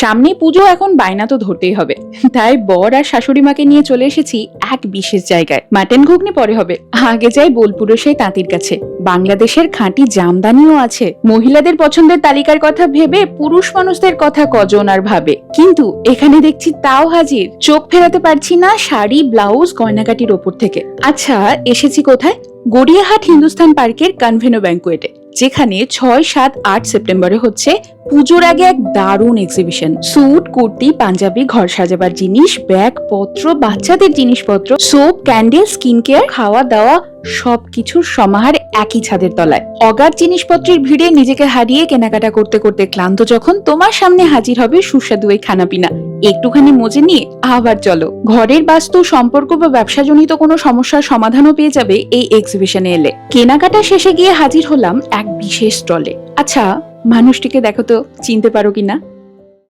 সামনে পুজো, এখন বায়না তো ধরতেই হবে। তাই বর আর শাশুড়ি মাকে নিয়ে চলে এসেছি এক বিশেষ জায়গায়। মাটন ঘুগনি পরে হবে, আগে যাই বোলপুরের সেই তাঁতির কাছে। বাংলাদেশের খাঁটি জামদানিও আছে। মহিলাদের পছন্দের তালিকার কথা ভেবে পুরুষ মানুষদের কথা কজন আর ভাবে, কিন্তু এখানে দেখছি তাও হাজির। চোখ ফেরাতে পারছি না শাড়ি, ব্লাউজ, গয়নাগাটির ওপর থেকে। আচ্ছা, এসেছি কোথায়? গড়িয়াহাট হিন্দুস্তান পার্কের কনভেনো ব্যাংকুয়েটে, যেখানে 6, 7, 8 সেপ্টেম্বরে হচ্ছে পুজোর আগে এক দারুণ এক্সিবিশন। স্যুট, কুর্তি, পাঞ্জাবি, ঘর সাজাবার জিনিস, ব্যাগ পত্র, বাচ্চাদের জিনিসপত্র, সোপ, ক্যান্ডেল, স্কিন কেয়ার, খাওয়া দাওয়া সবকিছুর সমাহার একই ছাদের তলায়। অগাধ জিনিসপত্রের ভিড়ে নিজেকে হারিয়ে কেনাকাটা করতে করতে ক্লান্ত যখন তোমার সামনে হাজির হবে সুস্বাদু এই খানাপিনা, একটুখানি মজে নিয়ে আবার চলো। ঘরের বাস্তু, সম্পর্ক বা ব্যবসাজনিত কোনো সমস্যার সমাধানও পেয়ে যাবে এই এক্সিবিশনে এলে। কেনাকাটা শেষে গিয়ে হাজির হলাম এক বিশেষ স্টলে। আচ্ছা, মানুষটিকে দেখো তো, চিনতে পারো কিনা?